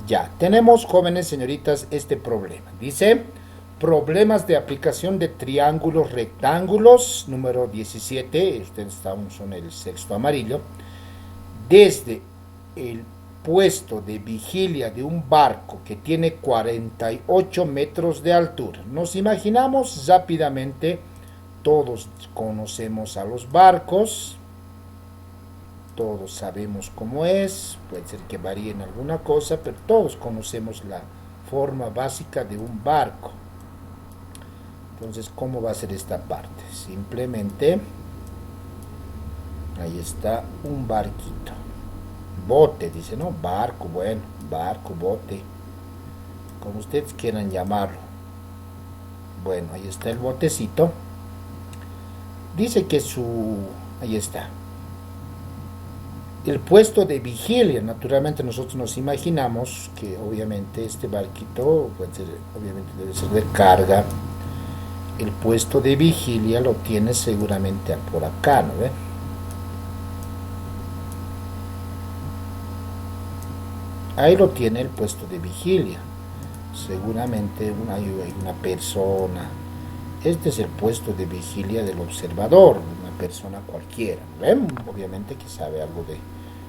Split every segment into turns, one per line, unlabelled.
Ya, tenemos, jóvenes señoritas, este problema. Dice, problemas de aplicación de triángulos rectángulos, número 17, ustedes son el sexto amarillo, desde el puesto de vigilia de un barco que tiene 48 metros de altura. Nos imaginamos rápidamente, todos conocemos a los barcos, todos sabemos cómo es, puede ser que varíe en alguna cosa, pero todos conocemos la forma básica de un barco. Entonces, ¿cómo va a ser esta parte? Simplemente, ahí está un barquito. Bote, dice, ¿no? Barco, bueno, barco, bote, como ustedes quieran llamarlo. Bueno, ahí está el botecito. Dice que ahí está. El puesto de vigilia, naturalmente nosotros nos imaginamos que obviamente este barquito puede ser, obviamente debe ser de carga. El puesto de vigilia lo tiene seguramente por acá, ¿no ve? Ahí lo tiene el puesto de vigilia. Seguramente hay una persona. Este es el puesto de vigilia del observador, una persona cualquiera, ¿no ven? Obviamente que sabe algo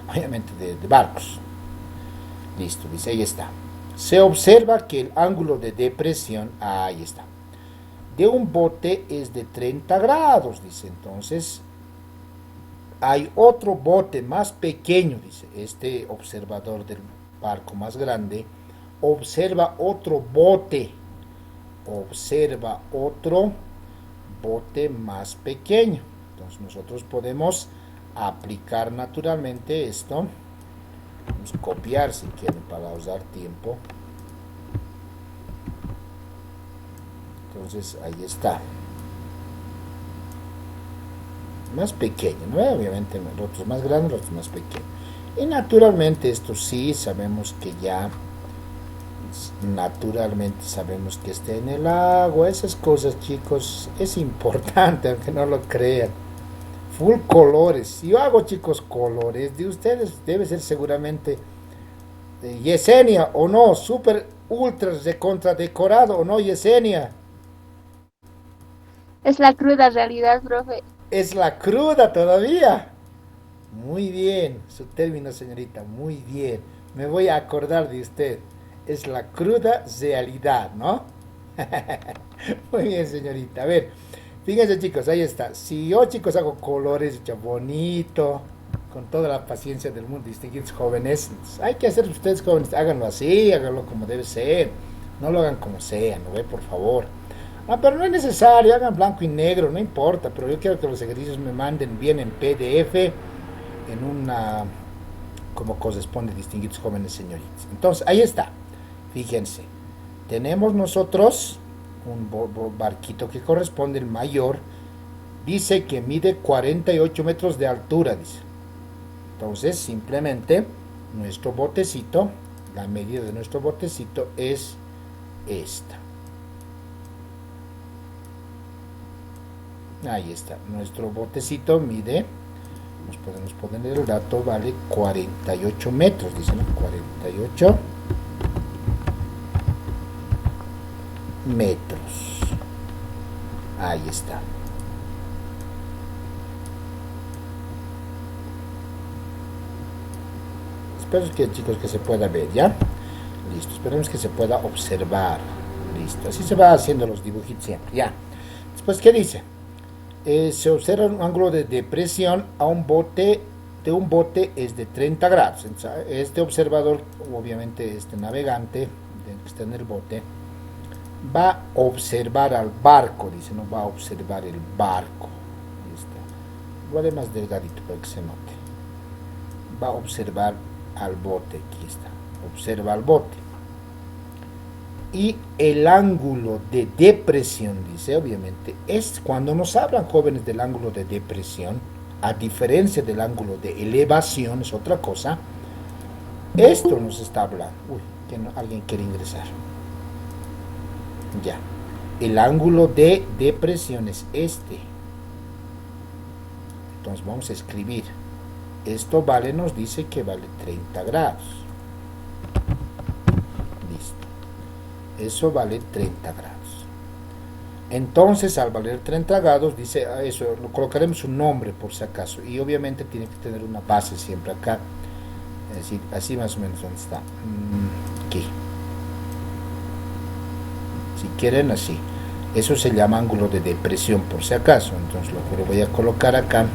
obviamente de barcos. Listo, dice, ahí está. Se observa que el ángulo de depresión, ahí está, de un bote es de 30 grados, dice. Entonces, hay otro bote más pequeño, dice. Este observador del barco más grande observa otro bote más pequeño. Entonces nosotros podemos aplicar naturalmente esto. Vamos a copiar si quieren para ahorrar tiempo. Entonces ahí está. Más pequeño, ¿no? Obviamente los otros más grandes, los otros más pequeños. Y naturalmente esto sí sabemos que ya naturalmente sabemos que está en el agua. Esas cosas, chicos, es importante, aunque no lo crean. Full colores. Si yo hago, chicos, colores de ustedes, debe ser seguramente Yesenia o no, super ultra de contra decorado o no, Yesenia.
Es la cruda realidad, profe.
Es la cruda todavía. Muy bien, su término, señorita, muy bien. Me voy a acordar de usted. Es la cruda realidad, ¿no? Muy bien, señorita. A ver, fíjense, chicos, ahí está. Si yo, chicos, hago colores, hecho bonito, con toda la paciencia del mundo, distinguidos jóvenes, hay que hacer ustedes jóvenes, háganlo así, háganlo como debe ser. No lo hagan como sea, ¿no ve? Por favor. Ah, pero no es necesario, hagan blanco y negro, no importa, pero yo quiero que los ejercicios me manden bien en PDF, en una, como corresponde, distinguidos jóvenes señoritas. Entonces, ahí está. Fíjense, tenemos nosotros un barquito que corresponde, el mayor, dice que mide 48 metros de altura, dice. Entonces, simplemente, nuestro botecito, la medida de nuestro botecito es esta. Ahí está, nuestro botecito mide, nos podemos poner el dato, vale 48 metros, dice, ¿no? 48 metros. Ahí está. Espero que, chicos, que se pueda ver, ¿ya? Listo, esperemos que se pueda observar. Listo, así se va haciendo los dibujitos siempre, ya. Después, ¿qué dice? Se observa un ángulo de depresión a un bote, de un bote es de 30 grados. Este observador, obviamente este navegante que está en el bote, va a observar al barco, dice, no va a observar el barco. Ahí está. Lo haré más delgadito para que se note. Va a observar al bote, aquí está. Observa al bote. Y el ángulo de depresión, dice, obviamente, es cuando nos hablan, jóvenes, del ángulo de depresión, a diferencia del ángulo de elevación, es otra cosa. Esto nos está hablando. Uy, que alguien quiere ingresar. Ya. El ángulo de depresión es este. Entonces vamos a escribir. Esto vale, nos dice que vale 30 grados. Eso vale 30 grados. Entonces, al valer 30 grados, dice eso, lo colocaremos un nombre por si acaso. Y obviamente tiene que tener una base siempre acá. Es decir, así más o menos donde está. Aquí. Si quieren, así. Eso se llama ángulo de depresión por si acaso. Entonces lo voy a colocar acá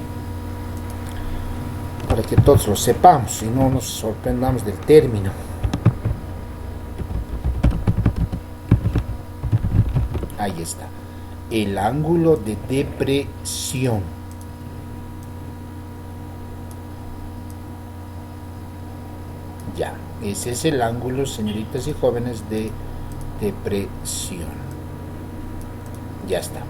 para que todos lo sepamos y no nos sorprendamos del término. Ahí está. El ángulo de depresión. Ya, ese es el ángulo, señoritas y jóvenes, de depresión. Ya está.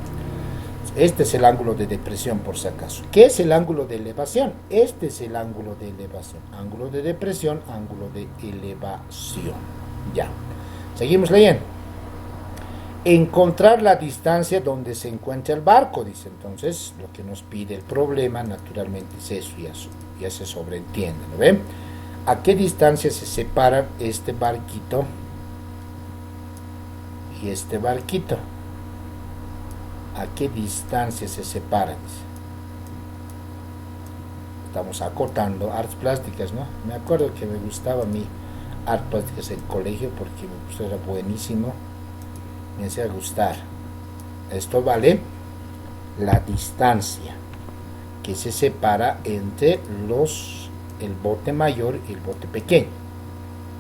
Este es el ángulo de depresión por si acaso. ¿Qué es el ángulo de elevación? Este es el ángulo de elevación. Ángulo de depresión, ángulo de elevación. Ya. Seguimos leyendo. Encontrar la distancia donde se encuentra el barco, dice. Entonces, lo que nos pide el problema, naturalmente, es eso, ya se sobreentiende, ¿no ven? ¿A qué distancia se separa este barquito y este barquito? ¿A qué distancia se separan? Estamos acotando artes plásticas, ¿no? Me acuerdo que me gustaba a mí artes plásticas en el colegio porque era buenísimo. Me hacía gustar. Esto vale la distancia que se separa entre el bote mayor y el bote pequeño,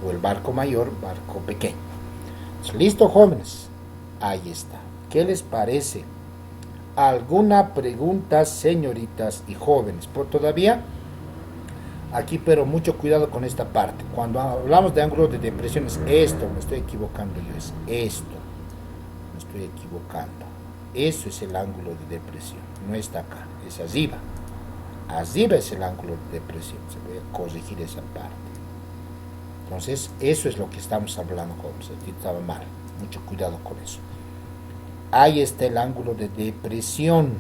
o el barco mayor, barco pequeño. ¿Listo, jóvenes? Ahí está. ¿Qué les parece? ¿Alguna pregunta, señoritas y jóvenes? Por todavía aquí, pero mucho cuidado con esta parte. Cuando hablamos de ángulo de depresión es esto, me estoy equivocando yo, es esto. Me estoy equivocando. Eso es el ángulo de depresión, no está acá, es arriba. Arriba es el ángulo de depresión, se voy a corregir esa parte. Entonces, eso es lo que estamos hablando, jóvenes. Aquí estaba mal, mucho cuidado con eso. Ahí está el ángulo de depresión,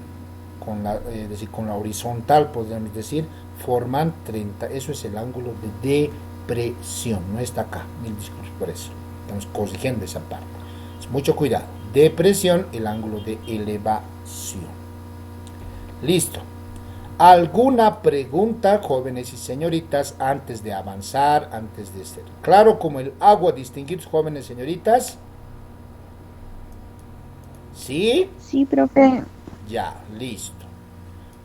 es decir, con la horizontal, podríamos decir, forman 30, eso es el ángulo de depresión, no está acá, mil disculpas por eso, estamos corrigiendo esa parte. Entonces, mucho cuidado, depresión, el ángulo de elevación. Listo. ¿Alguna pregunta, jóvenes y señoritas, antes de avanzar, antes de ser claro como el agua, distinguidos jóvenes y señoritas? ¿Sí?
Sí, profe.
Ya, listo.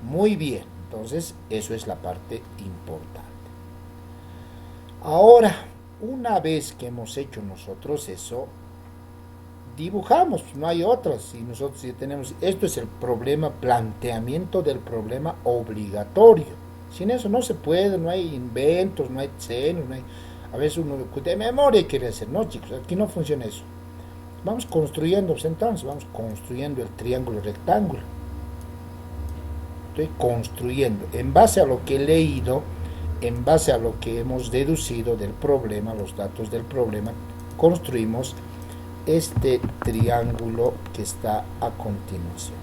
Muy bien. Entonces, eso es la parte importante. Ahora, una vez que hemos hecho nosotros eso, dibujamos, no hay otras. Si nosotros ya tenemos, esto es el problema, planteamiento del problema obligatorio. Sin eso no se puede, no hay inventos, no hay senos, no hay, a veces uno de memoria quiere hacer, no chicos, aquí no funciona eso. Vamos construyendo, entonces vamos construyendo el triángulo rectángulo. Estoy construyendo, en base a lo que he leído, en base a lo que hemos deducido del problema, los datos del problema, construimos este triángulo que está a continuación.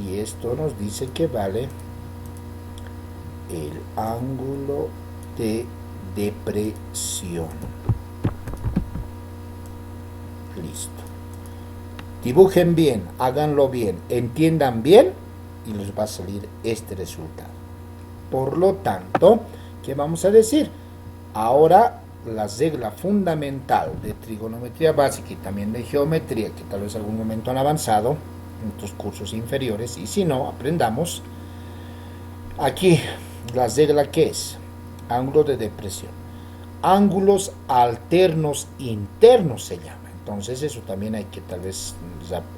Y esto nos dice que vale el ángulo de depresión. Listo. Dibujen bien, háganlo bien, entiendan bien y les va a salir este resultado. Por lo tanto, ¿qué vamos a decir? Ahora la regla fundamental de trigonometría básica y también de geometría, que tal vez algún momento han avanzado en tus cursos inferiores, y si no, aprendamos. Aquí, la regla que es ángulo de depresión. Ángulos alternos internos se llama. Entonces eso también hay que tal vez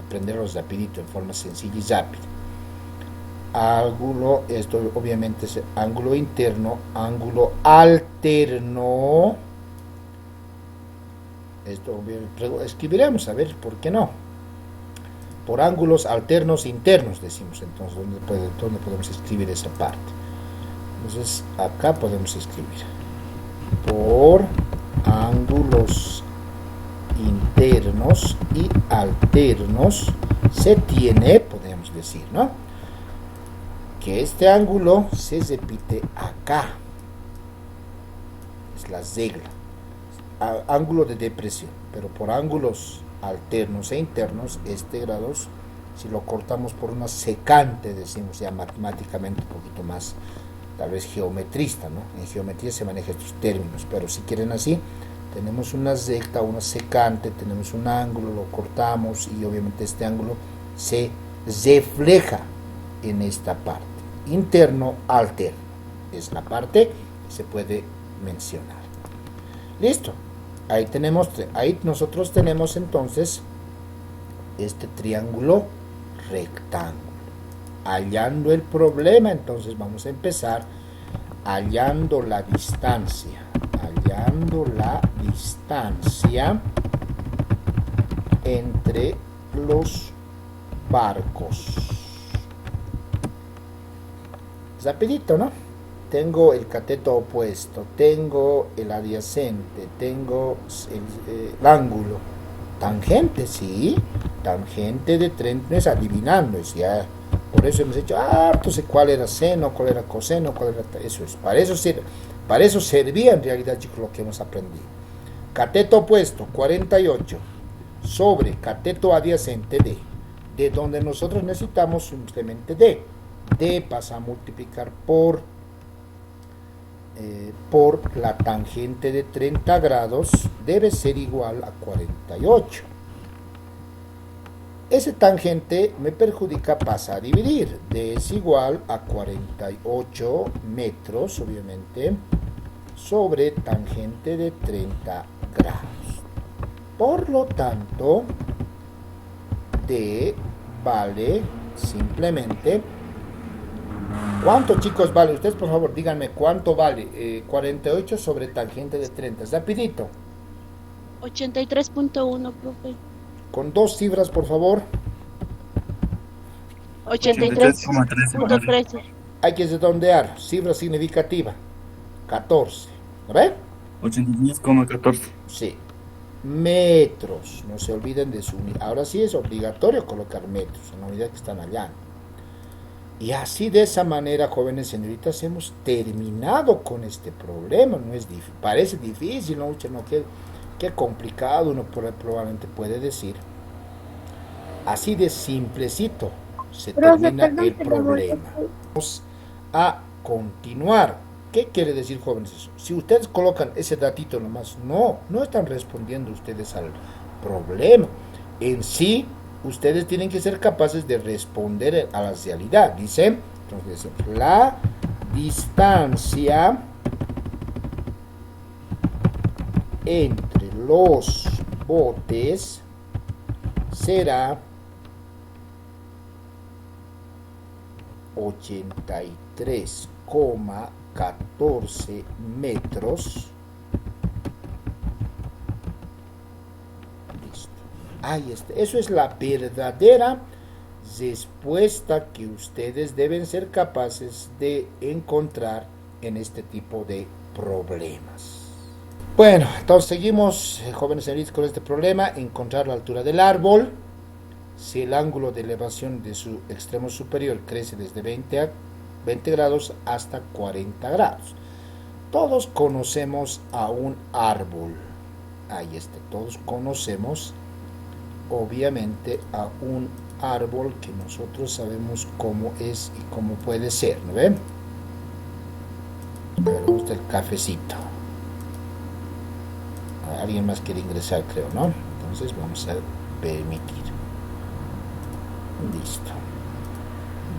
aprenderlos rapidito, en forma sencilla y rápida. Ángulo, esto obviamente es ángulo interno, ángulo alterno. Esto escribiremos, a ver, ¿por qué no? Por ángulos alternos internos, decimos. Entonces, ¿dónde podemos escribir esa parte? Entonces, acá podemos escribir por ángulos internos y alternos se tiene, podemos decir, ¿no?, que este ángulo se repite acá. llamamos la regla, ángulo de depresión, pero por ángulos alternos e internos, este grados, si lo cortamos por una secante, decimos ya matemáticamente un poquito más, tal vez geometrista, ¿no? En geometría se manejan estos términos, pero si quieren así, tenemos una recta, una secante, tenemos un ángulo, lo cortamos y obviamente este ángulo se refleja en esta parte, interno alterno, es la parte que se puede mencionar. Listo, ahí nosotros tenemos entonces este triángulo rectángulo. Hallando el problema, entonces vamos a empezar hallando la distancia entre los barcos. Rapidito, ¿no? Tengo el cateto opuesto, tengo el adyacente, tengo el ángulo. Tangente, sí, tangente de 30, no es adivinando, es ya, por eso hemos hecho, pues cuál era seno, cuál era coseno, cuál era, eso es, para eso servía en realidad, chicos, lo que hemos aprendido. Cateto opuesto, 48, sobre cateto adyacente de donde nosotros necesitamos simplemente D pasa a multiplicar por la tangente de 30 grados, debe ser igual a 48. Ese tangente me perjudica, pasa a dividir. D es igual a 48 metros, obviamente, sobre tangente de 30 grados. Por lo tanto, D vale simplemente... ¿Cuánto, chicos, vale? Ustedes, por favor, díganme cuánto vale 48 sobre tangente de 30. Rapidito.
83.1, profe.
Con dos cifras, por favor.
83.13.
Hay que redondear. Cifra significativa. 14. ¿Lo ven?
83,14.
Sí. Metros. No se olviden de su unidad. Ahora sí es obligatorio colocar metros en la unidad que están allá. Y así, de esa manera, jóvenes señoritas, hemos terminado con este problema. No es parece difícil, ¿no? Qué complicado uno probablemente puede decir. Así de simplecito se termina el problema. Vamos a continuar. ¿Qué quiere decir, jóvenes, eso? Si ustedes colocan ese datito nomás, no están respondiendo ustedes al problema. En sí, ustedes tienen que ser capaces de responder a la realidad. Dice, entonces, la distancia entre los botes será 83,14 metros. Ahí está. Eso es la verdadera respuesta que ustedes deben ser capaces de encontrar en este tipo de problemas. Bueno, entonces seguimos, jóvenes señoritas, con este problema: encontrar la altura del árbol si el ángulo de elevación de su extremo superior crece desde 20 grados hasta 40 grados. Todos conocemos a un árbol. Ahí está, todos conocemos obviamente a un árbol que nosotros sabemos cómo es y cómo puede ser, ¿no ven? Me gusta el cafecito. Alguien más quiere ingresar, creo, ¿no? Entonces vamos a permitir. Listo.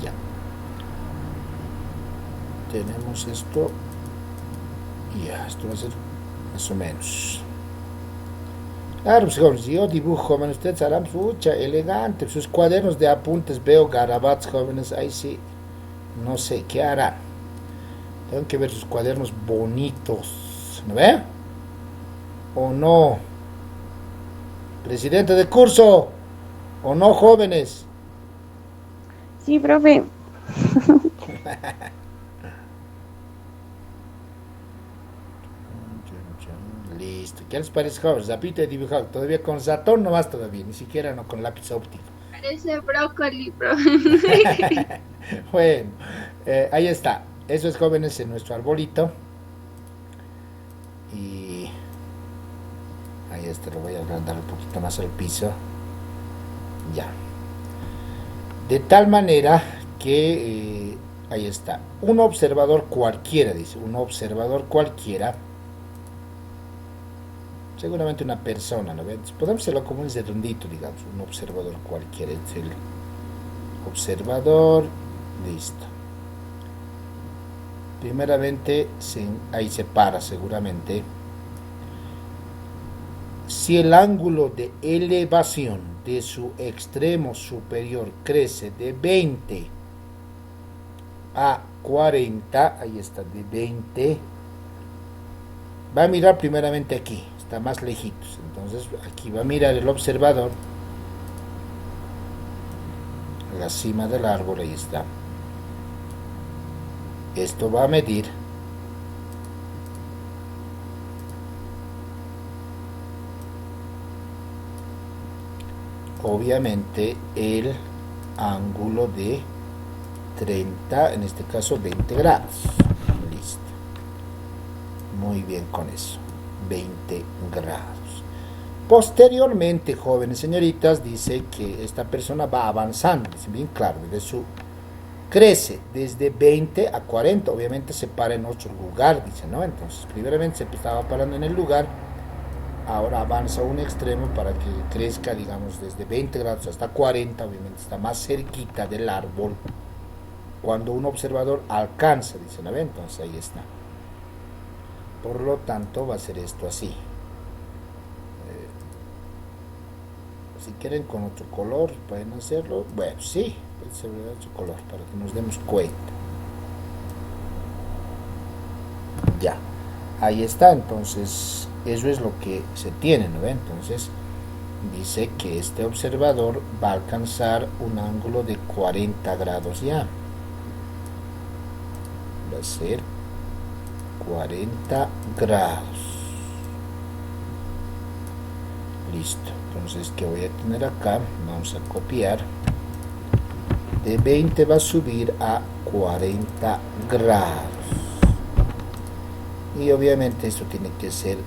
Ya. Tenemos esto. Ya, esto va a ser más o menos. Claro, pues, jóvenes, yo dibujo, jóvenes, ustedes harán mucha elegante, sus cuadernos de apuntes, veo garabatos, jóvenes, ahí sí, no sé, ¿qué harán? Tengo que ver sus cuadernos bonitos, ¿no ve? ¿O no? Presidente de curso, ¿o no, jóvenes?
Sí, profe.
Listo. ¿Qué les parece, jóvenes? Zapito de dibujado. Todavía con ratón nomás todavía. Ni siquiera no con lápiz óptico.
Parece brócoli, profe.
Bueno, ahí está. Eso es, jóvenes, en nuestro arbolito. y ahí lo voy a agrandar un poquito más al piso. Ya. De tal manera que ahí está. Un observador cualquiera, dice. Un observador cualquiera. Seguramente una persona, ¿no ven? Podemos hacerlo como un redondito, digamos. Un observador cualquiera. Es el observador. Listo. Primeramente, ahí se para seguramente. Si el ángulo de elevación de su extremo superior crece de 20 a 40, ahí está, de 20, va a mirar primeramente aquí, está más lejitos, entonces aquí va a mirar el observador, la cima del árbol, ahí está. Esto va a medir obviamente el ángulo de 30, en este caso 20 grados. Listo. Muy bien con eso. 20 grados. Posteriormente, jóvenes señoritas, dice que esta persona va avanzando, dice bien claro, crece desde 20 a 40, obviamente se para en otro lugar, dice, ¿no? Entonces, primeramente se estaba parando en el lugar, ahora avanza a un extremo para que crezca, digamos, desde 20 grados hasta 40, obviamente está más cerquita del árbol. Cuando un observador alcanza, dice, ¿no? Entonces ahí está. Por lo tanto, va a ser esto así. Si quieren con otro color, pueden hacerlo. Bueno, sí, puede ser otro color para que nos demos cuenta. Ya, ahí está, entonces eso es lo que se tiene, ¿no? Entonces dice que este observador va a alcanzar un ángulo de 40 grados ya. Va a ser 40 grados. Listo. Entonces, ¿qué voy a tener acá? Vamos a copiar. De 20 va a subir a 40 grados. Y obviamente esto tiene que ser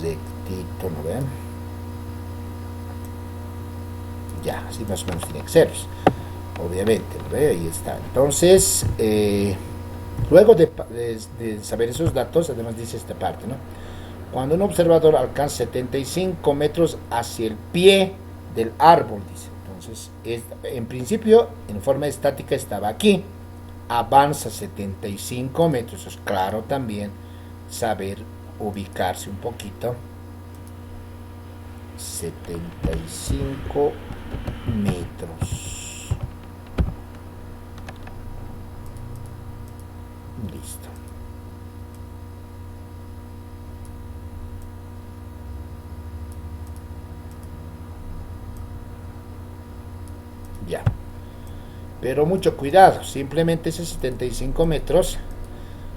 rectito, ¿no ven? Ya, así más o menos tiene que ser. Obviamente, ¿no ve? Ahí está. Entonces, luego de saber esos datos, además dice esta parte, ¿no? Cuando un observador alcanza 75 metros hacia el pie del árbol, dice. Entonces, en principio, en forma estática estaba aquí. Avanza 75 metros. Es claro también saber ubicarse un poquito. 75 metros. Listo. Ya. Pero mucho cuidado, simplemente ese 75 metros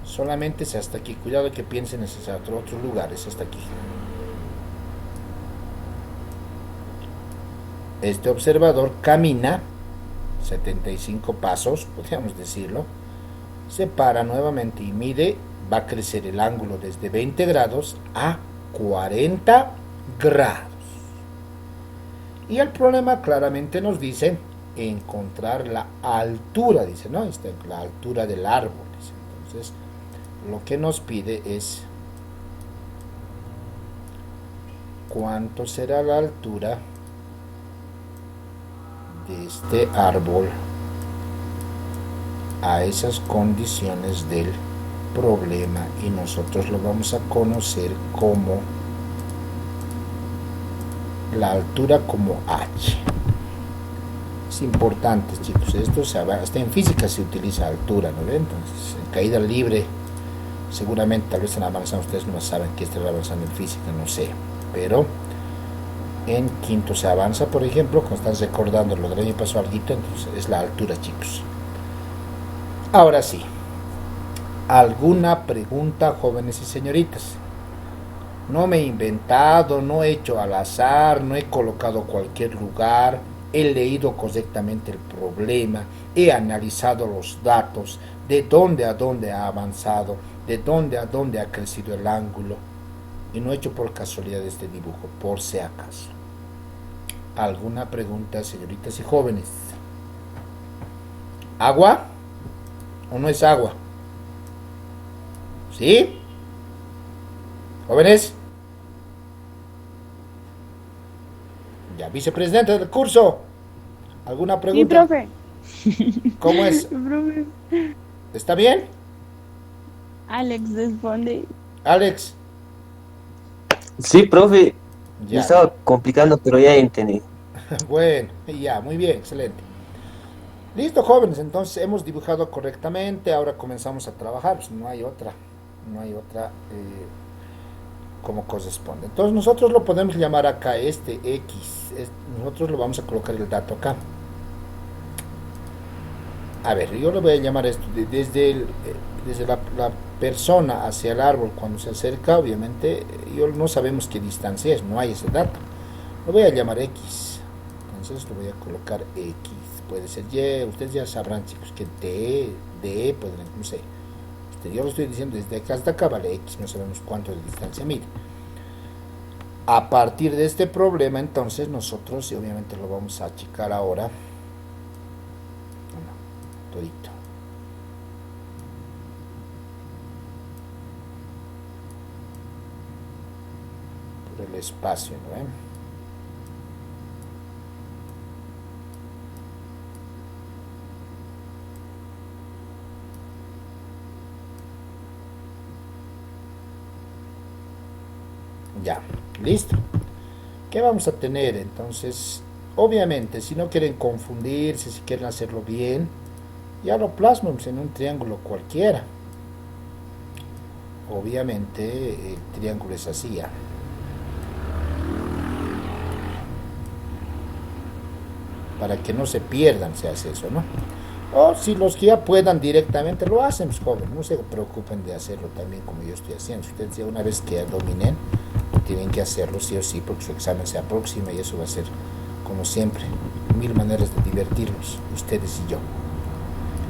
solamente es hasta aquí. Cuidado que piensen es otro lugar, es hasta aquí. Este observador camina 75 pasos, podríamos decirlo, se para nuevamente y mide, va a crecer el ángulo desde 20 grados a 40 grados. Y el problema claramente nos dice encontrar la altura, dice, ¿no? La altura del árbol, dice. Entonces, lo que nos pide es cuánto será la altura de este árbol a esas condiciones del problema, y nosotros lo vamos a conocer como la altura como h. Es importante, chicos, esto hasta en física se utiliza altura, ¿no ven? Entonces, en caída libre, seguramente, tal vez están avanzando, ustedes no saben que están avanzando en física, no sé, pero en quinto se avanza, por ejemplo, cuando están recordando lo del año pasado algo, entonces es la altura, chicos. Ahora sí, ¿alguna pregunta, jóvenes y señoritas? No me he inventado, no he hecho al azar, no he colocado cualquier lugar, he leído correctamente el problema, he analizado los datos, de dónde a dónde ha avanzado, de dónde a dónde ha crecido el ángulo. y no he hecho por casualidad este dibujo, por si acaso. ¿Alguna pregunta, señoritas y jóvenes? ¿Agua o no es agua? ¿Sí? ¿Jóvenes? Ya, vicepresidente del curso. ¿Alguna
Sí,
pregunta?
profe.
¿Cómo es?
Profe.
¿Está bien?
Alex responde.
Alex,
Sí, profe, me
ya.
estaba complicando, pero ya entendí.
Bueno, ya, muy bien, excelente. Listo, jóvenes, entonces hemos dibujado correctamente, ahora comenzamos a trabajar, pues no hay otra, como corresponde. Entonces nosotros lo podemos llamar acá este X, nosotros lo vamos a colocar el dato acá. A ver, yo le voy a llamar esto desde la persona hacia el árbol cuando se acerca, obviamente, no sabemos qué distancia es, no hay ese dato. Lo voy a llamar X, entonces lo voy a colocar X. Puede ser Y, ustedes ya sabrán, chicos, que D, pueden, no sé. Yo lo estoy diciendo desde acá hasta acá, vale X, no sabemos cuánto de distancia mide. A partir de este problema, entonces, nosotros, y obviamente lo vamos a achicar ahora, todito. Por el espacio, ¿no? Ya, listo. ¿Qué vamos a tener? Entonces, obviamente, si no quieren confundirse, si quieren hacerlo bien, ya lo plasmamos en un triángulo cualquiera. Obviamente, el triángulo es así, ¿ya? Para que no se pierdan, se hace eso, ¿no? O si los que ya puedan directamente lo hacen, pues jóvenes, no se preocupen de hacerlo también como yo estoy haciendo. Ustedes ya una vez que ya dominen, tienen que hacerlo sí o sí porque su examen se aproxima y eso va a ser, como siempre, 1000 maneras de divertirnos, ustedes y yo.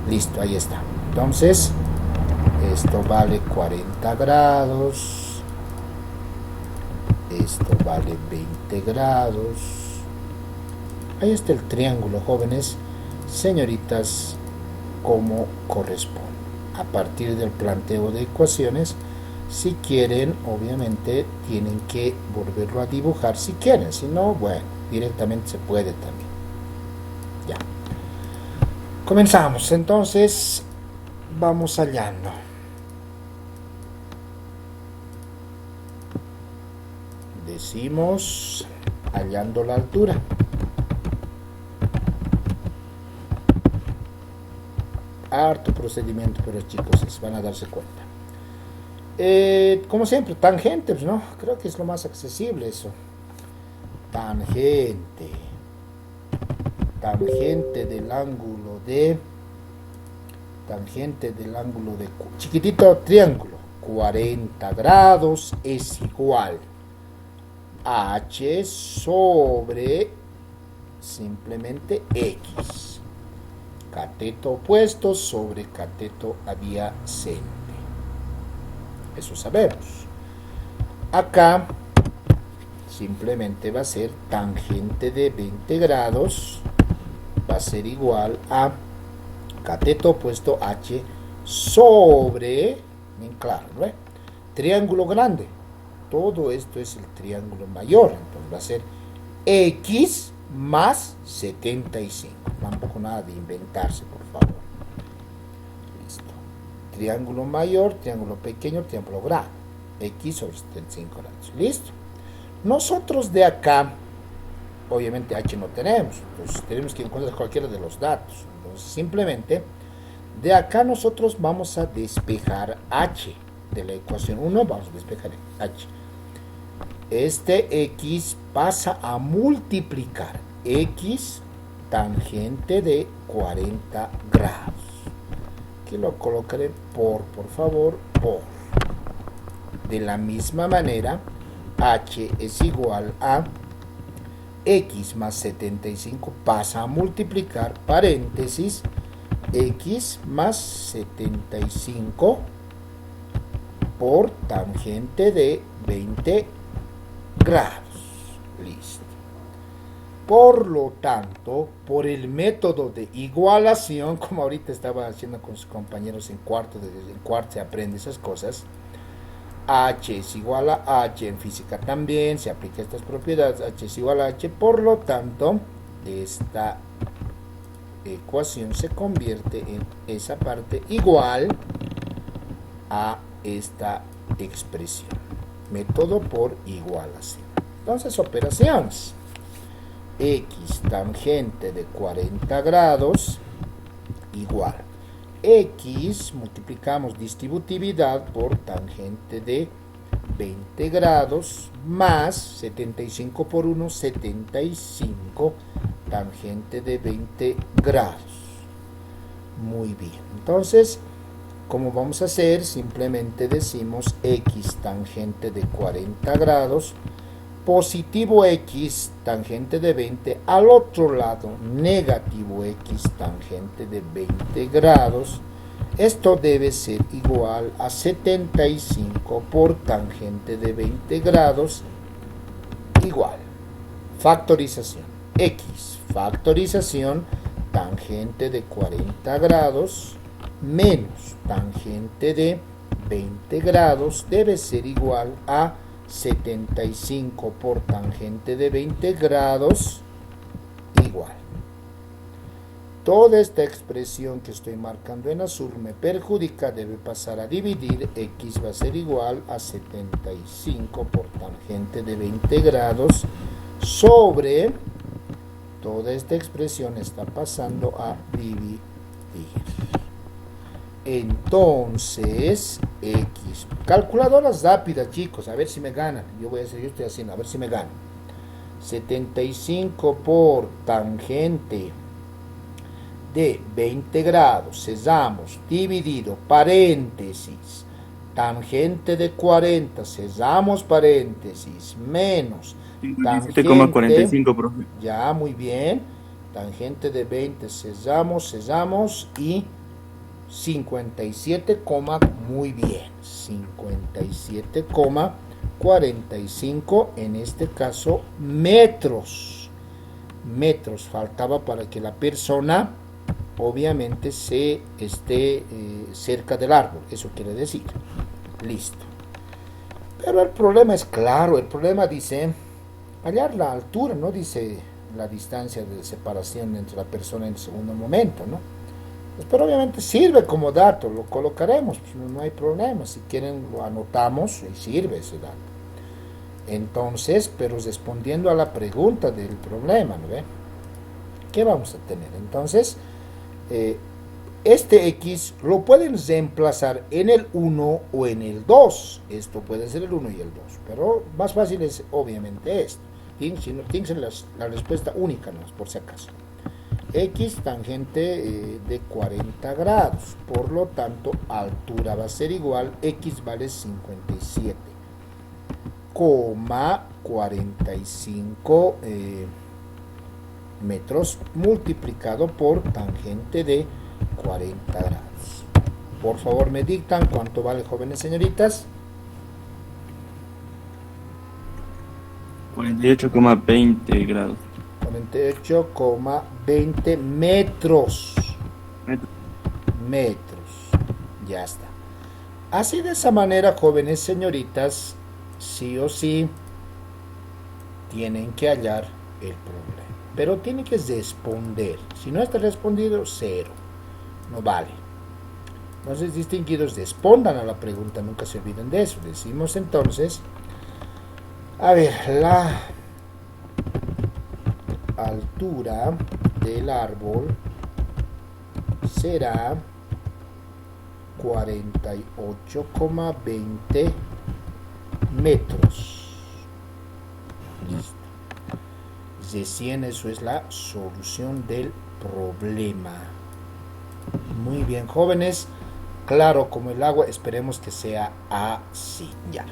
Listo, ahí está. Entonces, esto vale 40 grados, esto vale 20 grados. Ahí está el triángulo, jóvenes, señoritas, como corresponde. A partir del planteo de ecuaciones, si quieren, obviamente, tienen que volverlo a dibujar si quieren. Si no, bueno, directamente se puede también. Ya. Comenzamos. Entonces, vamos hallando. Decimos hallando la altura. Harto procedimiento, pero chicos, van a darse cuenta. Como siempre, tangente, pues, ¿no? Creo que es lo más accesible eso. Tangente. Tangente del ángulo de... Tangente del ángulo de... Chiquitito triángulo. 40 grados es igual a H sobre simplemente X. Cateto opuesto sobre cateto adyacente. Eso sabemos. Acá simplemente va a ser tangente de 20 grados, va a ser igual a cateto opuesto H sobre, bien claro, ¿no? Triángulo grande. Todo esto es el triángulo mayor, entonces va a ser X más 75. Tampoco nada de inventarse, por favor. Listo. Triángulo mayor, triángulo pequeño, triángulo grande. X sobre 75 grados. Listo. Nosotros de acá, obviamente H no tenemos, entonces tenemos que encontrar cualquiera de los datos. Entonces simplemente de acá nosotros vamos a despejar H de la ecuación 1, vamos a despejar H. Este X pasa a multiplicar X tangente de 40 grados. Aquí lo colocaré por favor, por. De la misma manera, H es igual a X más 75 pasa a multiplicar, paréntesis, X más 75 por tangente de 20 grados. Listo. Por lo tanto, por el método de igualación, como ahorita estaba haciendo con sus compañeros en cuarto se aprende esas cosas, H es igual a H, en física también se aplica estas propiedades, H es igual a H, por lo tanto, esta ecuación se convierte en esa parte igual a esta expresión, método por igualación. Entonces, operaciones. X tangente de 40 grados igual X, multiplicamos distributividad por tangente de 20 grados más 75 por 1, 75 tangente de 20 grados. Muy bien, entonces, ¿cómo vamos a hacer? Simplemente decimos X tangente de 40 grados positivo X tangente de 20, al otro lado negativo X tangente de 20 grados. Esto debe ser igual a 75 por tangente de 20 grados igual factorización X, factorización tangente de 40 grados menos tangente de 20 grados debe ser igual a 75 por tangente de 20 grados igual. Toda esta expresión que estoy marcando en azul me perjudica, debe pasar a dividir, X va a ser igual a 75 por tangente de 20 grados sobre, toda esta expresión está pasando a dividir. Entonces, X. Calculadoras rápidas, chicos, a ver si me ganan. Yo estoy haciendo, a ver si me ganan. 75 por tangente de 20 grados, cesamos, dividido, paréntesis, tangente de 40, cesamos, paréntesis, menos, tangente,
17,45, profe.
ya, muy bien, tangente de 20, cesamos, y 57, muy bien, 57,45 en este caso metros, faltaba para que la persona obviamente se esté cerca del árbol, eso quiere decir, listo. Pero el problema es claro, el problema dice hallar la altura, no dice la distancia de separación entre la persona en el segundo momento, ¿no? Pero obviamente sirve como dato, lo colocaremos, pues no hay problema, si quieren lo anotamos y sirve ese dato. Entonces, pero respondiendo a la pregunta del problema, ¿no ve? ¿Qué vamos a tener? Entonces, este X lo pueden reemplazar en el 1 o en el 2, esto puede ser el 1 y el 2, pero más fácil es obviamente esto, tiene la respuesta única, ¿no? Por si acaso. X tangente de 40 grados, por lo tanto altura va a ser igual, X vale 57,45 metros multiplicado por tangente de 40 grados. Por favor me dictan cuánto vale, jóvenes señoritas.
48,20 grados.
48,20 metros. Ya está. Así, de esa manera, jóvenes señoritas, sí o sí tienen que hallar el problema, pero tienen que responder. Si no está respondido, 0, no vale. Entonces, distinguidos, respondan a la pregunta, nunca se olviden de eso. Decimos entonces, a ver, la altura del árbol será 48,20 metros. Listo. Recién eso es la solución del problema. Muy bien, jóvenes. Claro como el agua, esperemos que sea así. Ya.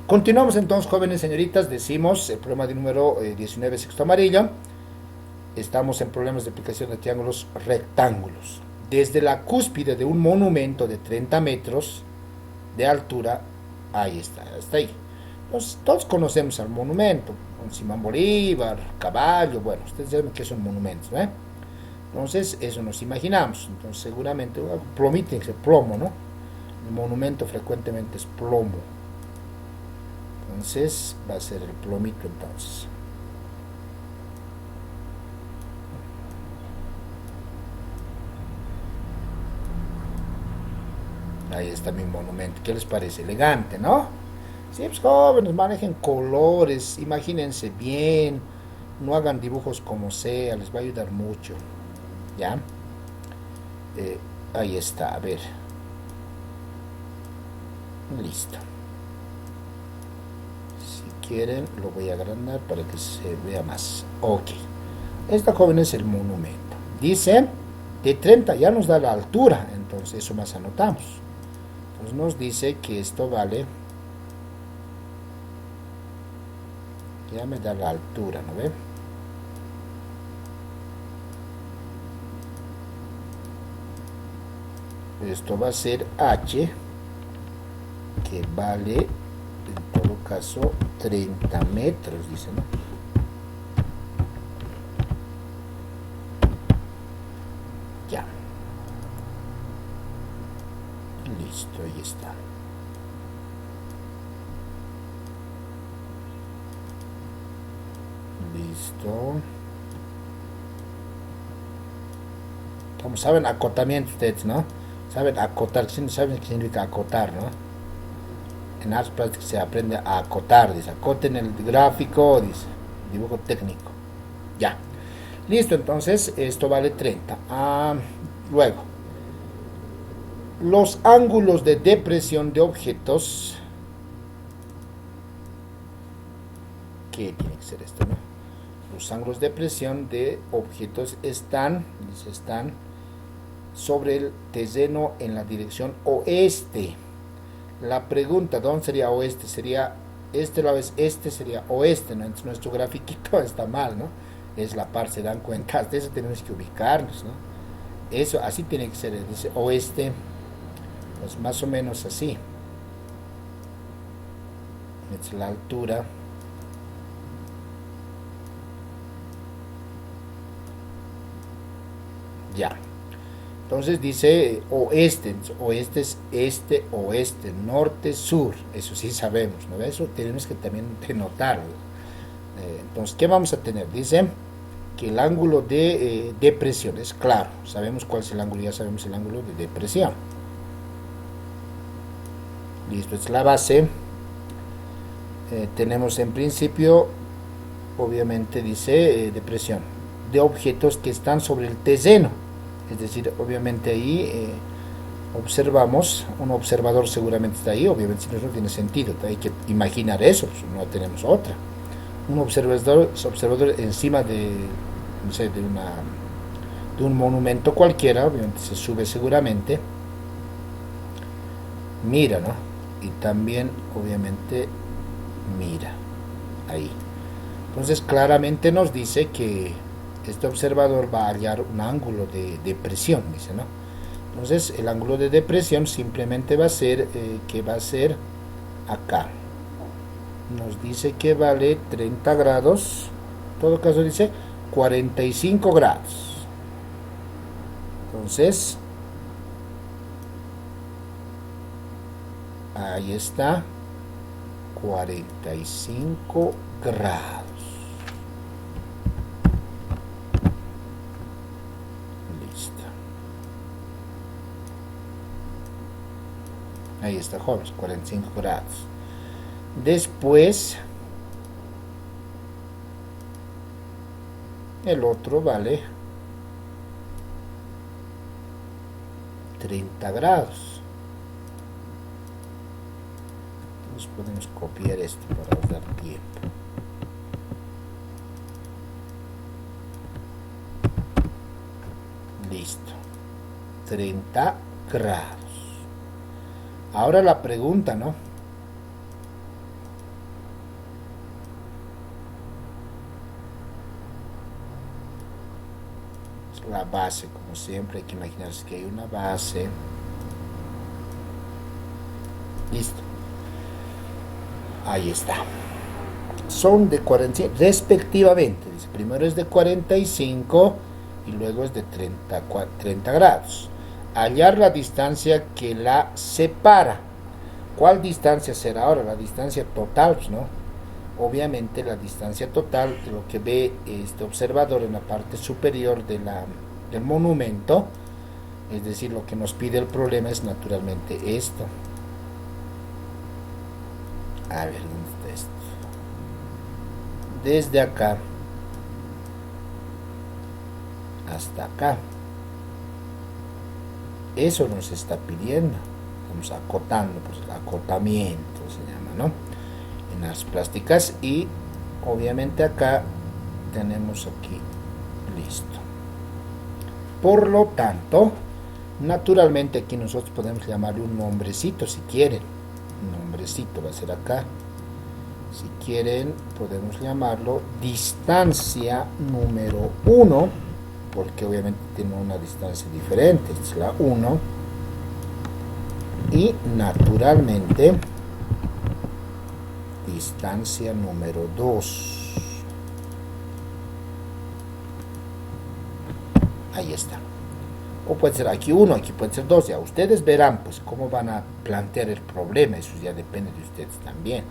Continuamos entonces, jóvenes señoritas. Decimos el problema de número 19, sexto amarillo. Estamos en problemas de aplicación de triángulos rectángulos. Desde la cúspide de un monumento de 30 metros de altura, Ahí está, hasta ahí. Entonces, todos conocemos al monumento, con Simón Bolívar, caballo, bueno, ustedes saben que son monumentos, ¿eh? Entonces, eso nos imaginamos. Entonces, seguramente, plomito tiene que ser plomo, ¿no? El monumento frecuentemente es plomo. Entonces, va a ser el plomito entonces. Ahí está mi monumento. ¿Qué les parece? Elegante, ¿no? Sí, pues jóvenes, manejen colores, imagínense bien, no hagan dibujos como sea, les va a ayudar mucho. ¿Ya? Ahí está, a ver. Listo. Si quieren, lo voy a agrandar para que se vea más. Ok. Esta joven es el monumento. Dice, de 30 ya nos da la altura, entonces eso más anotamos. Entonces nos dice que esto vale, ya me da la altura, ¿no ve? Esto va a ser H, que vale, en todo caso, 30 metros, dice, ¿no? Ya. Listo, ahí está. Listo. Como saben, acotamiento ustedes, ¿no? Saben acotar, saben qué significa acotar, ¿no? En artes plásticas se aprende a acotar, dice, acoten el gráfico, dice, dibujo técnico. Ya. Listo, entonces esto vale 30. Luego, los ángulos de depresión de objetos. ¿Qué tiene que ser esto, no? Los ángulos de depresión de objetos están sobre el terreno en la dirección oeste. La pregunta, ¿dónde sería oeste? Sería este lado, es este, sería oeste, ¿no? Entonces nuestro grafiquito está mal, ¿no? Es la parte, se dan cuenta, de eso tenemos que ubicarnos, ¿no? Eso, así tiene que ser, dice oeste, pues más o menos así. Es la altura. Ya. Entonces dice oeste, oeste es este, oeste, norte, sur, eso sí sabemos, ¿no? Eso tenemos que también denotarlo. Entonces, ¿qué vamos a tener? Dice que el ángulo de depresión es claro, sabemos cuál es el ángulo, ya sabemos el ángulo de depresión. Listo, es la base. Tenemos en principio, obviamente dice depresión de objetos que están sobre el terreno. Es decir, obviamente ahí observamos, un observador seguramente está ahí, obviamente si no, no tiene sentido, hay que imaginar eso, pues no tenemos otra. Un observador encima de, no sé, de un monumento cualquiera, obviamente se sube seguramente, mira, ¿no? Y también, obviamente, mira, ahí. Entonces claramente nos dice que este observador va a hallar un ángulo de depresión, dice, ¿no? Entonces el ángulo de depresión simplemente va a ser, que va a ser acá. Nos dice que vale 30 grados, en todo caso dice 45 grados. Entonces, ahí está, 45 grados. Ahí está, jóvenes, 45 grados. Después, el otro vale 30 grados. Entonces podemos copiar esto para dar tiempo. Listo. 30 grados. Ahora la pregunta, ¿no? Es la base, como siempre, hay que imaginarse que hay una base. Listo. Ahí está. Son de 45, respectivamente. Dice, primero es de 45 y luego es de 30 grados. Hallar la distancia que la separa. ¿Cuál distancia será ahora? La distancia total, pues, ¿no? Obviamente la distancia total de lo que ve este observador en la parte superior del monumento, es decir, lo que nos pide el problema es naturalmente esto. A ver, ¿dónde está esto? Desde acá hasta acá. Eso nos está pidiendo. Estamos acotando, pues acotamiento se llama, ¿no? En las plásticas, y obviamente acá tenemos aquí listo. Por lo tanto, naturalmente aquí nosotros podemos llamarle un nombrecito si quieren. Un nombrecito va a ser acá. Si quieren podemos llamarlo distancia número 1, porque obviamente tiene una distancia diferente. Esta es la 1. Y naturalmente distancia número 2. Ahí está. O puede ser aquí 1, aquí puede ser 2. Ya ustedes verán pues cómo van a plantear el problema. Eso ya depende de ustedes también.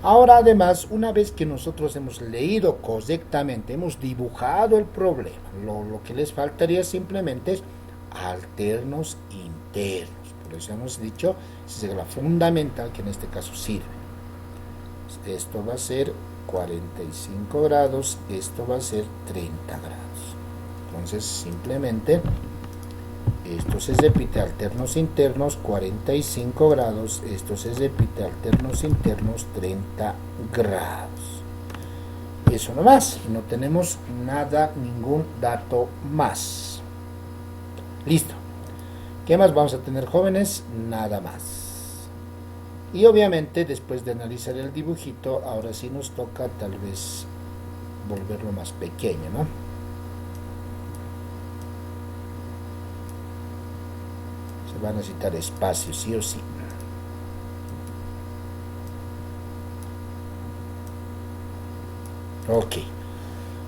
Ahora además, una vez que nosotros hemos leído correctamente, hemos dibujado el problema, lo que les faltaría simplemente es alternos internos. Por eso hemos dicho, esa es la fundamental que en este caso sirve. Esto va a ser 45 grados, esto va a ser 30 grados. Entonces simplemente esto se repite alternos internos 45 grados, esto se repite alternos internos 30 grados. Eso nomás, no tenemos nada, ningún dato más. Listo. ¿Qué más vamos a tener, jóvenes? Nada más. Y obviamente después de analizar el dibujito, ahora sí nos toca tal vez volverlo más pequeño, ¿no? Se va a necesitar espacio, sí o sí. Ok.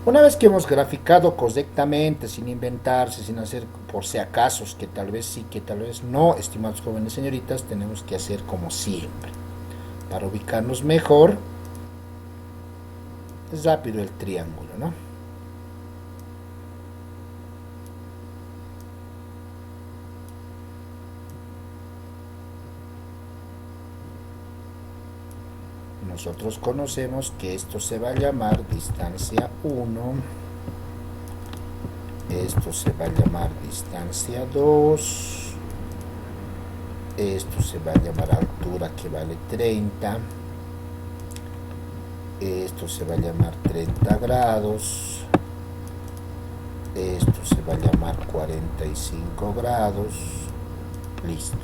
Una vez que hemos graficado correctamente, sin inventarse, sin hacer por si acaso, que tal vez sí, que tal vez no, estimados jóvenes señoritas, tenemos que hacer como siempre. Para ubicarnos mejor, es rápido el triángulo, ¿no? Nosotros conocemos que esto se va a llamar distancia 1, esto se va a llamar distancia 2, esto se va a llamar altura que vale 30, esto se va a llamar 30 grados, esto se va a llamar 45 grados, listo.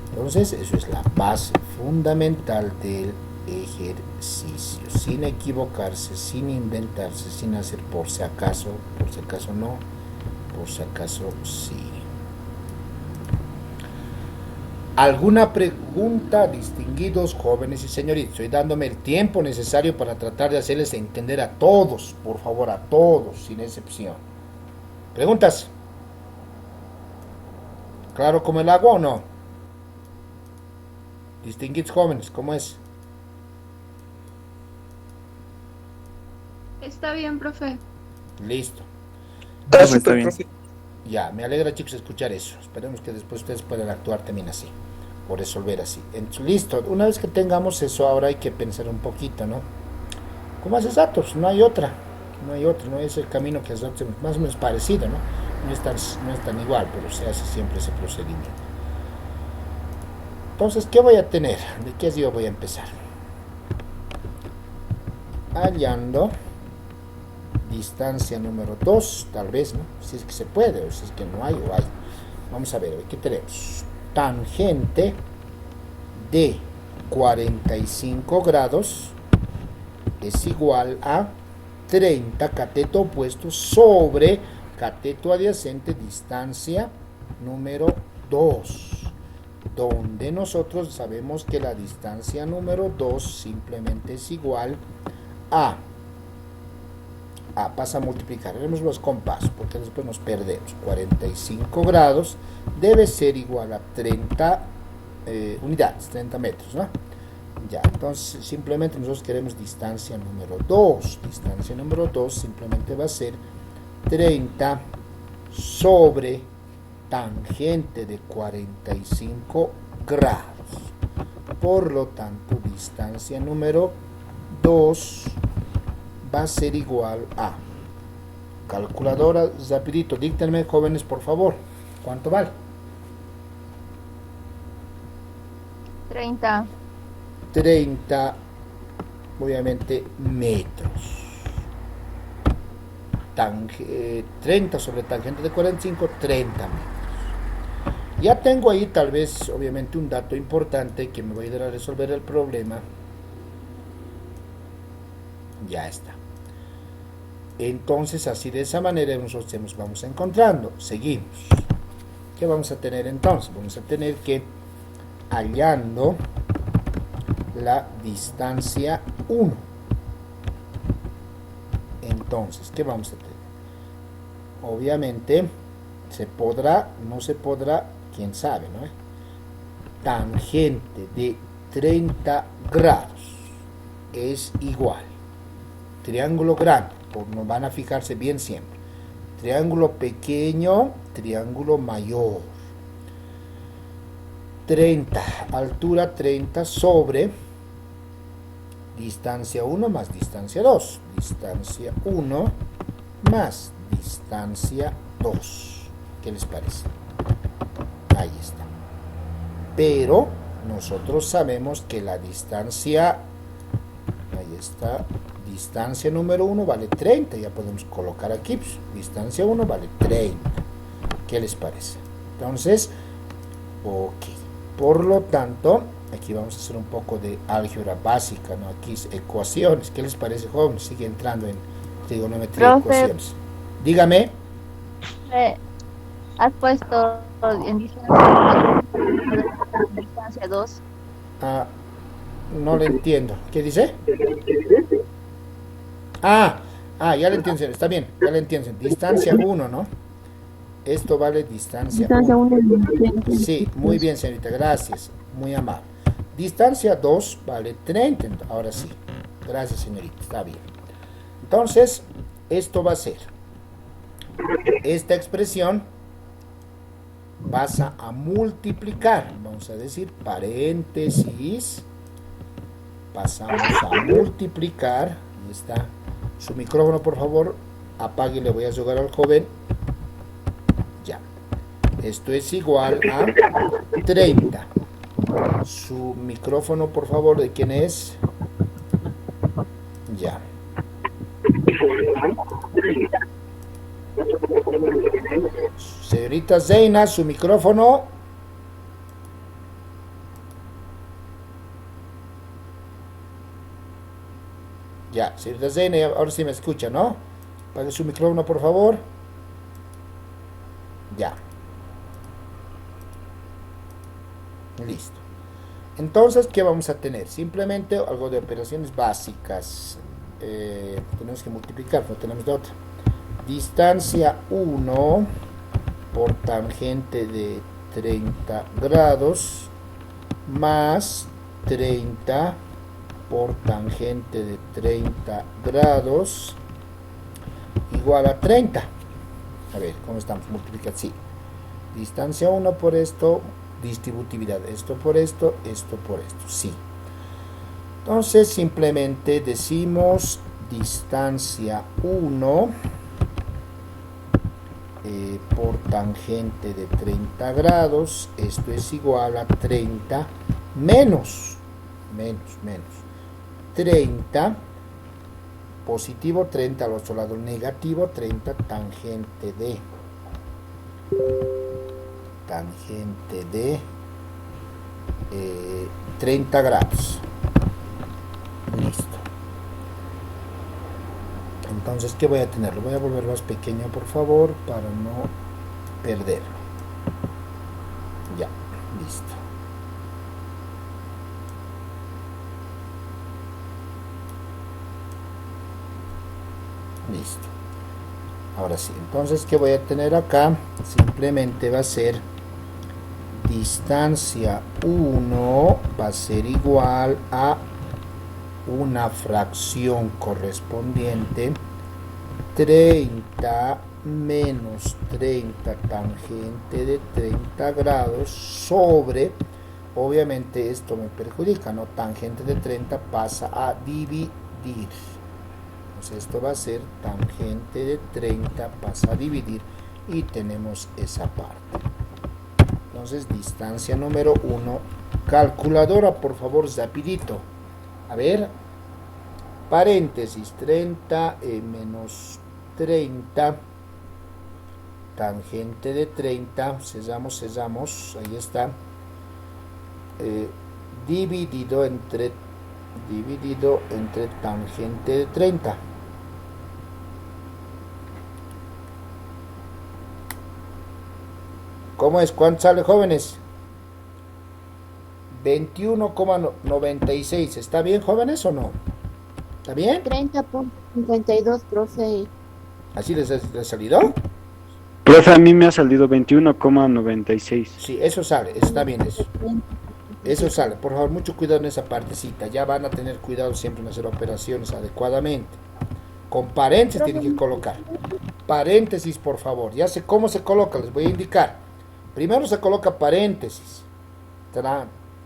Entonces eso es la base fundamental del ejercicio, sin equivocarse, sin inventarse, sin hacer por si acaso no, por si acaso sí. ¿Alguna pregunta, distinguidos jóvenes y señoritas? Estoy dándome el tiempo necesario para tratar de hacerles entender a todos, por favor, a todos, sin excepción. ¿Preguntas? ¿Claro como el agua o no? Distinguidos jóvenes, ¿cómo es?
Está bien, profe.
Listo.
Profe, está bien.
Ya, me alegra, chicos, escuchar eso. Esperemos que después ustedes puedan actuar también así, o resolver así. Entonces, listo. Una vez que tengamos eso, ahora hay que pensar un poquito, ¿no? ¿Cómo haces datos? No hay otra. No hay otro. No es el camino que hace más o menos parecido, ¿no? No es tan igual, pero se hace siempre ese procedimiento. Entonces, ¿qué voy a tener? ¿De qué yo voy a empezar? Hallando distancia número 2, tal vez, ¿no? Si es que se puede, o si es que no hay, o hay. Vamos a ver, ¿qué tenemos? Tangente de 45 grados es igual a 30 cateto opuesto sobre cateto adyacente, distancia número 2. donde nosotros sabemos que la distancia número 2 simplemente es igual a pasa a multiplicar, haremos los compasos porque después nos perdemos. 45 grados debe ser igual a 30 unidades, 30 metros, ¿no? Ya, entonces simplemente nosotros queremos distancia número 2. Distancia número 2 simplemente va a ser 30 sobre tangente de 45 grados. Por lo tanto, distancia número 2 va a ser igual a, calculadora, rapidito, díctenme, jóvenes, por favor, ¿cuánto vale?
30.
30, obviamente, metros. 30 sobre tangente de 45, 30 metros. Ya tengo ahí tal vez, obviamente, un dato importante que me va a ayudar a resolver el problema. Ya está. Entonces, así de esa manera nosotros nos vamos encontrando. Seguimos. ¿Qué vamos a tener entonces? Vamos a tener que hallando la distancia 1. Entonces, ¿qué vamos a tener? Obviamente, se podrá, no se podrá, quién sabe, ¿no? Tangente de 30 grados es igual. Triángulo grande, no van a fijarse bien siempre. Triángulo pequeño, triángulo mayor. 30, altura 30 sobre distancia 1 más distancia 2. Distancia 1 más distancia 2. ¿Qué les parece? Ahí está. Pero nosotros sabemos que la distancia, ahí está, distancia número 1 vale 30. Ya podemos colocar aquí, pues, distancia 1 vale 30. ¿Qué les parece? Entonces, ok. Por lo tanto, aquí vamos a hacer un poco de álgebra básica, ¿no? Aquí ecuaciones. ¿Qué les parece, jóvenes? Sigue entrando en trigonometría, ecuaciones. Dígame.
Has puesto en distancia 2.
No le entiendo. ¿Qué dice? Ya le entiendo. Está bien, ya le entiendo. Distancia 1, ¿no? Esto vale distancia 1. Sí, muy bien, señorita, gracias, muy amable. Distancia 2 vale 30, ahora sí. Gracias, señorita, está bien. Entonces, esto va a ser, esta expresión vas a multiplicar, vamos a decir paréntesis, pasamos a multiplicar, ahí está, su micrófono por favor, apague, le voy a jugar al joven. Ya, esto es igual a 30. Su micrófono por favor, ¿de quién es? Ya. Señorita Zeina, su micrófono. Ya, señorita Zeina, ahora sí me escucha, ¿no? Apague su micrófono por favor. Ya. Listo. Entonces, ¿qué vamos a tener? Simplemente algo de operaciones básicas. Tenemos que multiplicar, no tenemos de otra. Distancia 1 por tangente de 30 grados más 30 por tangente de 30 grados igual a 30. A ver, ¿cómo estamos? Multiplicar, sí. Distancia 1 por esto, distributividad, esto por esto, esto por esto, sí. Entonces, simplemente decimos distancia 1 por tangente de 30 grados, esto es igual a 30 menos 30, positivo 30 al otro lado, negativo 30 tangente de 30 grados. Listo. Entonces, ¿qué voy a tener? Lo voy a volver más pequeño, por favor, para no perderlo. Ya, listo. Listo. Ahora sí, entonces, ¿qué voy a tener acá? Simplemente va a ser distancia 1 va a ser igual a una fracción correspondiente 30 menos 30 tangente de 30 grados sobre, obviamente esto me perjudica, ¿no? Tangente de 30 pasa a dividir. Entonces esto va a ser tangente de 30 pasa a dividir y tenemos esa parte. Entonces distancia número 1. Calculadora, por favor, rapidito. A ver, paréntesis, 30 menos 30, tangente de 30, cesamos, ahí está, dividido entre tangente de 30. ¿Cómo es? ¿Cuánto sale, jóvenes? 21,96. ¿Está bien, jóvenes, o no? ¿Está bien?
30.52, profe.
¿Así les ha salido?
Profe, a mí me ha salido 21,96.
Sí, eso sale, está bien eso. Eso sale, por favor, mucho cuidado en esa partecita. Ya van a tener cuidado siempre en hacer operaciones adecuadamente. Con paréntesis tienen que colocar. Paréntesis, por favor. Ya sé cómo se coloca, les voy a indicar. Primero se coloca paréntesis.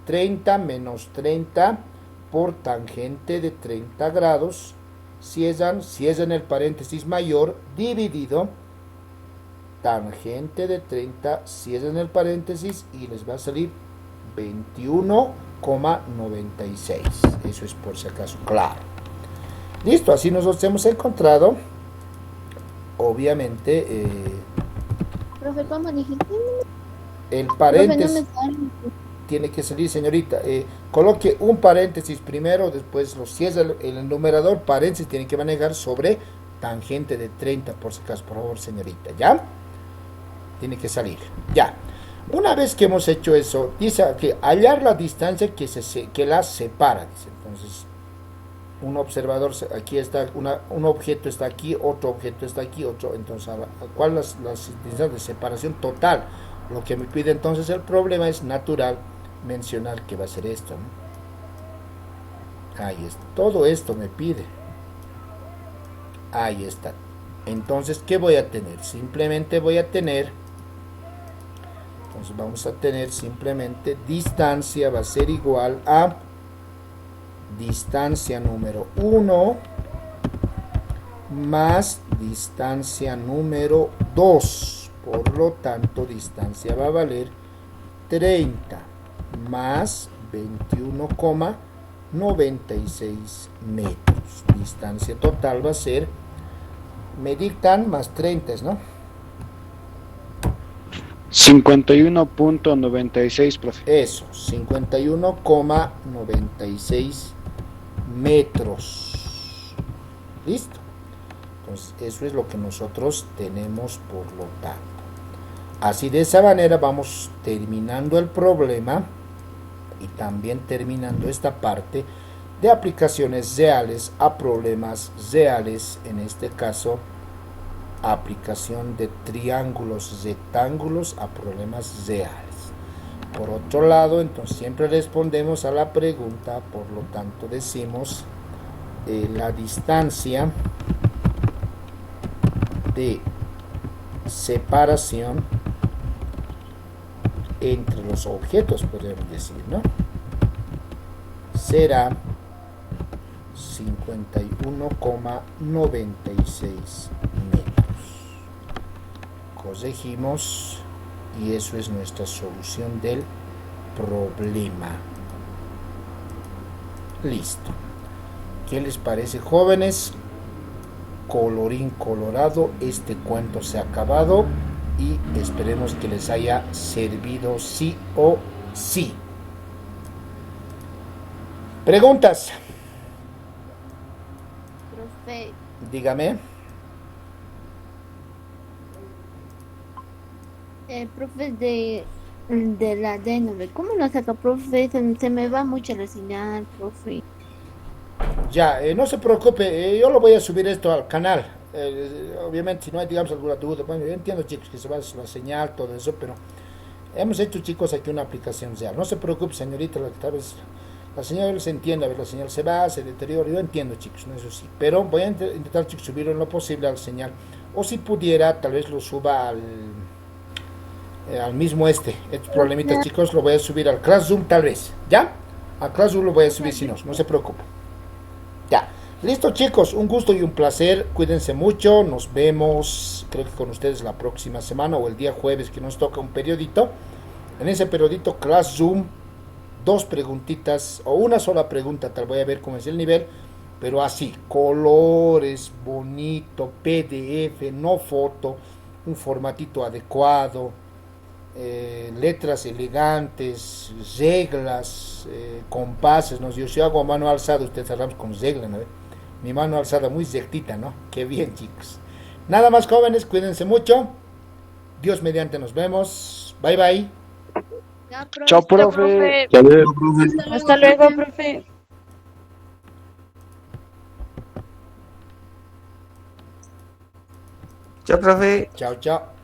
30 menos 30 por tangente de 30 grados. Cierran el paréntesis mayor, dividido. Tangente de 30, cierran el paréntesis y les va a salir 21,96. Eso es por si acaso, claro. Listo, así nosotros hemos encontrado, obviamente,
Profe, ¿cómo dijiste?
el
Profe,
paréntesis.
no me sale.
Tiene que salir, señorita. Coloque un paréntesis primero, después lo cierra el numerador, paréntesis tiene que manejar sobre tangente de 30, por si acaso, por favor, señorita. ¿Ya? Tiene que salir. Ya. Una vez que hemos hecho eso, dice que hallar la distancia que las separa, dice. Entonces, un observador, aquí está, un objeto está aquí, otro objeto está aquí, otro. Entonces, ¿cuál es la distancia de separación total? Lo que me pide entonces el problema es natural mencionar que va a ser esto, ¿no? Ahí está. Todo esto me pide. Ahí está. Entonces, ¿qué voy a tener? Simplemente voy a tener, entonces vamos a tener simplemente distancia va a ser igual a distancia número 1 más distancia número 2. Por lo tanto, distancia va a valer 30 más 21,96 metros. Distancia total va a ser, me dictan más 30, ¿no?
51.96, profe.
Eso, 51,96 metros. Listo. Entonces, eso es lo que nosotros tenemos, por lo tanto. Así, de esa manera vamos terminando el problema y también terminando esta parte de aplicaciones reales a problemas reales, en este caso aplicación de triángulos rectángulos a problemas reales. Por otro lado, entonces siempre respondemos a la pregunta, por lo tanto decimos la distancia de separación entre los objetos, podríamos decir, ¿no? Será 51,96 metros. Corregimos y eso es nuestra solución del problema. Listo. ¿Qué les parece, jóvenes? Colorín colorado, este cuento se ha acabado y esperemos que les haya servido sí o sí. ¿Preguntas?
Profe,
Dígame.
profe de la D9, ¿cómo lo saca, profe? Se me va mucho la señal, profe.
Ya, no se preocupe, yo lo voy a subir esto al canal. Obviamente, si no hay, digamos, alguna duda, bueno, yo entiendo, chicos, que se va a la señal, todo eso, pero hemos hecho, chicos, aquí una aplicación real. No se preocupe, señorita, tal vez la señal se entiende, a ver, la señal se va, se deteriora, yo entiendo, chicos, no, eso sí, pero voy a intentar, chicos, subirlo en lo posible al señal, o si pudiera, tal vez lo suba al mismo estos problemitas, chicos, lo voy a subir al Classroom, tal vez, ¿ya? Al Classroom lo voy a subir, si no, no se preocupe. Ya. Listo, chicos, un gusto y un placer. Cuídense mucho. Nos vemos, creo que con ustedes la próxima semana o el día jueves que nos toca un periodito. En ese periodito Classroom, dos preguntitas o una sola pregunta, tal voy a ver cómo es el nivel, pero así, colores, bonito, PDF, no foto, un formatito adecuado, letras elegantes, reglas, compases, ¿no? Yo si hago a mano alzada, ustedes hablamos con regla, ¿no? Mi mano alzada muy rectita, ¿no? Qué bien, chicos. Nada más, jóvenes, cuídense mucho. Dios mediante nos vemos. Bye, bye.
Ya,
Chao,
profe.
profe.
Ya veo, profe.
Hasta luego, profe.
Chao, profe.
Chao, chao.